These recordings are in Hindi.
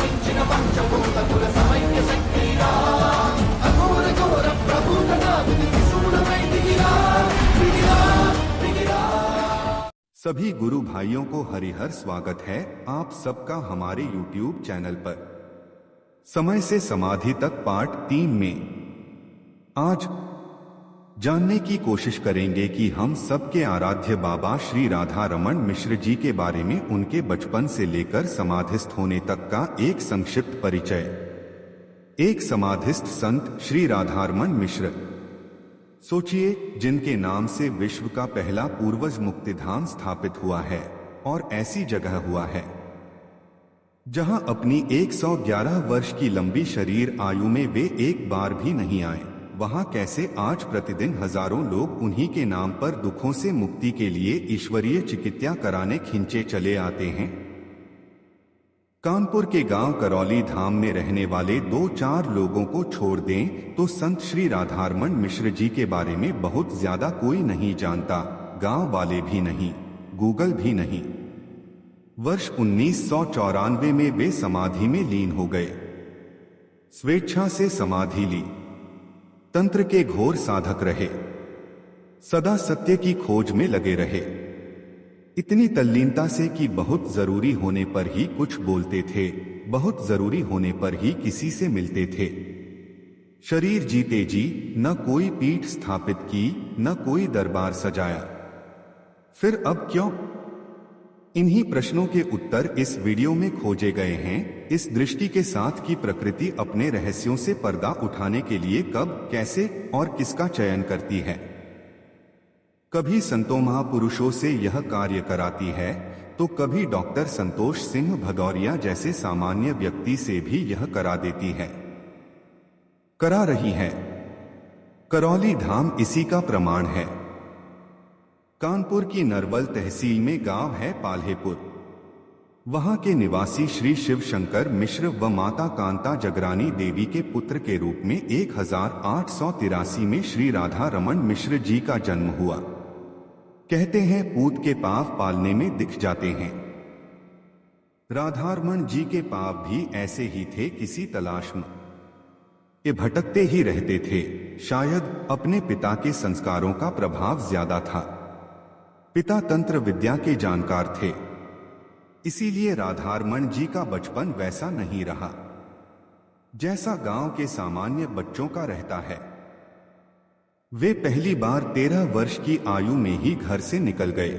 మించిన పంచభూతకుల సమైక్య శక్తిరా అఘోర ఘోర ప్రభూతగా త్రిశూలమై దిగిరా దిగిరా దిగిరా। सभी गुरु भाइयों को हरिहर स्वागत है आप सबका हमारे YouTube चैनल पर। समय से समाधि तक पार्ट 3 में आज जानने की कोशिश करेंगे कि हम सबके आराध्य बाबा श्री राधा रमण मिश्र जी के बारे में, उनके बचपन से लेकर समाधिस्थ होने तक का एक संक्षिप्त परिचय। एक समाधिस्थ संत श्री राधारमण मिश्र, सोचिए जिनके नाम से विश्व का पहला पूर्वज मुक्तिधाम स्थापित हुआ है, और ऐसी जगह हुआ है जहां अपनी 111 वर्ष की लंबी शरीर आयु में वे एक बार भी नहीं आए। वहां कैसे आज प्रतिदिन हजारों लोग उन्हीं के नाम पर दुखों से मुक्ति के लिए ईश्वरीय चिकित्सा कराने खिंचे चले आते हैं। कानपुर के गांव करौली धाम में रहने वाले 2-4 लोगों को छोड़ दें तो संत श्री राधारमण मिश्र जी के बारे में बहुत ज्यादा कोई नहीं जानता, गांव वाले भी नहीं, गूगल भी नहीं। वर्ष 1994 में वे समाधि में लीन हो गए, स्वेच्छा से समाधि ली, तंत्र के घोर साधक रहे, सदा सत्य की खोज में लगे रहे, इतनी तल्लीनता से कि बहुत जरूरी होने पर ही कुछ बोलते थे, बहुत जरूरी होने पर ही किसी से मिलते थे। शरीर जीते जी न कोई पीठ स्थापित की, न कोई दरबार सजाया, फिर अब क्यों? इन्हीं प्रश्नों के उत्तर इस वीडियो में खोजे गए हैं, इस दृष्टि के साथ कि प्रकृति अपने रहस्यों से पर्दा उठाने के लिए कब, कैसे और किसका चयन करती है। कभी संतों महापुरुषों से यह कार्य कराती है, तो कभी डॉक्टर संतोष सिंह भदौरिया जैसे सामान्य व्यक्ति से भी यह करा देती है, करा रही है। करौली धाम इसी का प्रमाण है। कानपुर की नरवल तहसील में गांव है पाल्हेपुर। वहां के निवासी श्री शिव शंकर मिश्र व माता कांता जगरानी देवी के पुत्र के रूप में 1883 में श्री राधा रमण मिश्र जी का जन्म हुआ। कहते हैं पूत के पांव पालने में दिख जाते हैं। राधारमण जी के पांव भी ऐसे ही थे, किसी तलाश में ये भटकते ही रहते थे। शायद अपने पिता के संस्कारों का प्रभाव ज्यादा था। पिता तंत्र विद्या के जानकार थे, इसीलिए राधारमण जी का बचपन वैसा नहीं रहा जैसा गांव के सामान्य बच्चों का रहता है। वे पहली बार 13 वर्ष की आयु में ही घर से निकल गए,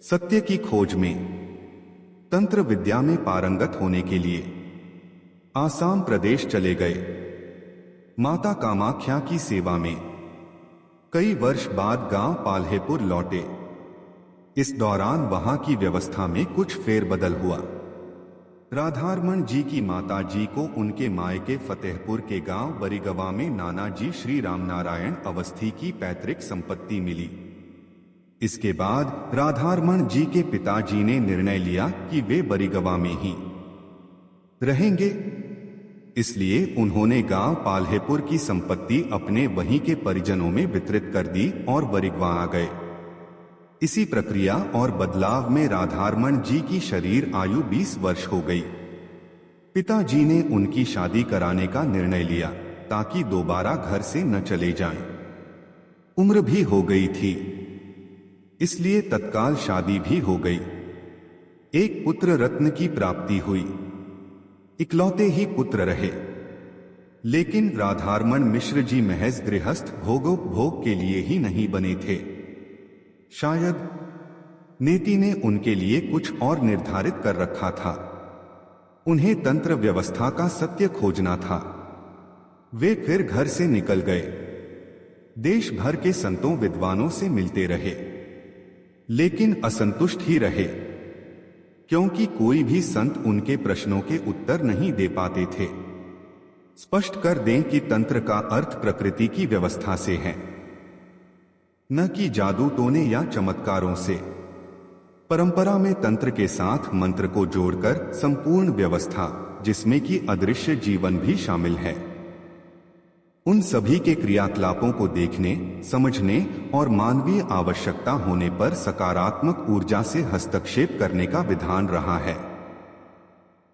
सत्य की खोज में, तंत्र विद्या में पारंगत होने के लिए आसाम प्रदेश चले गए, माता कामाख्या की सेवा में। कई वर्ष बाद गांव पाल्हेपुर लौटे। इस दौरान वहां की व्यवस्था में कुछ फेरबदल हुआ। राधारमण जी की माता जी को उनके मायके फतेहपुर के गांव बरिगवा में नाना जी श्री रामनारायण अवस्थी की पैतृक संपत्ति मिली। इसके बाद राधारमण जी के पिताजी ने निर्णय लिया कि वे बरिगवा में ही रहेंगे, इसलिए उन्होंने गांव पाल्हेपुर की संपत्ति अपने वहीं के परिजनों में वितरित कर दी और बरिगवा आ गए। इसी प्रक्रिया और बदलाव में राधारमण जी की शरीर आयु 20 वर्ष हो गई। पिताजी ने उनकी शादी कराने का निर्णय लिया ताकि दोबारा घर से न चले जाएं। उम्र भी हो गई थी, इसलिए तत्काल शादी भी हो गई। एक पुत्र रत्न की प्राप्ति हुई। इकलौते ही पुत्र रहे, लेकिन राधारमण मिश्र जी महज गृहस्थ भोगोपभोग के लिए ही नहीं बने थे। शायद नीति ने उनके लिए कुछ और निर्धारित कर रखा था। उन्हें तंत्र व्यवस्था का सत्य खोजना था। वे फिर घर से निकल गए, देश भर के संतों विद्वानों से मिलते रहे, लेकिन असंतुष्ट ही रहे, क्योंकि कोई भी संत उनके प्रश्नों के उत्तर नहीं दे पाते थे। स्पष्ट कर दें कि तंत्र का अर्थ प्रकृति की व्यवस्था से है, न कि जादू टोने या चमत्कारों से। परंपरा में तंत्र के साथ मंत्र को जोड़कर संपूर्ण व्यवस्था, जिसमें कि अदृश्य जीवन भी शामिल है, उन सभी के क्रियाकलापों को देखने, समझने और मानवीय आवश्यकता होने पर सकारात्मक ऊर्जा से हस्तक्षेप करने का विधान रहा है।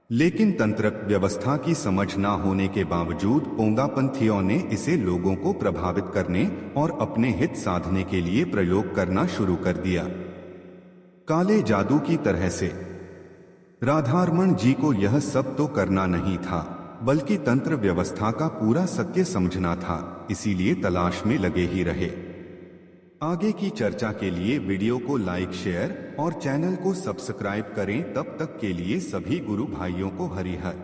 लेकिन तंत्र व्यवस्था की समझ न होने के बावजूद पोंगापंथियों ने इसे लोगों को प्रभावित करने और अपने हित साधने के लिए प्रयोग करना शुरू कर दिया। काले जादू की तरह से राधारमण जी को यह सब तो करना नहीं था, बल्कि तंत्र व्यवस्था का पूरा सत्य समझना था, इसीलिए तलाश में लगे ही रहे। आगे की चर्चा के लिए वीडियो को लाइक, शेयर और चैनल को सब्सक्राइब करें। तब तक के लिए सभी गुरु भाइयों को हरिहर।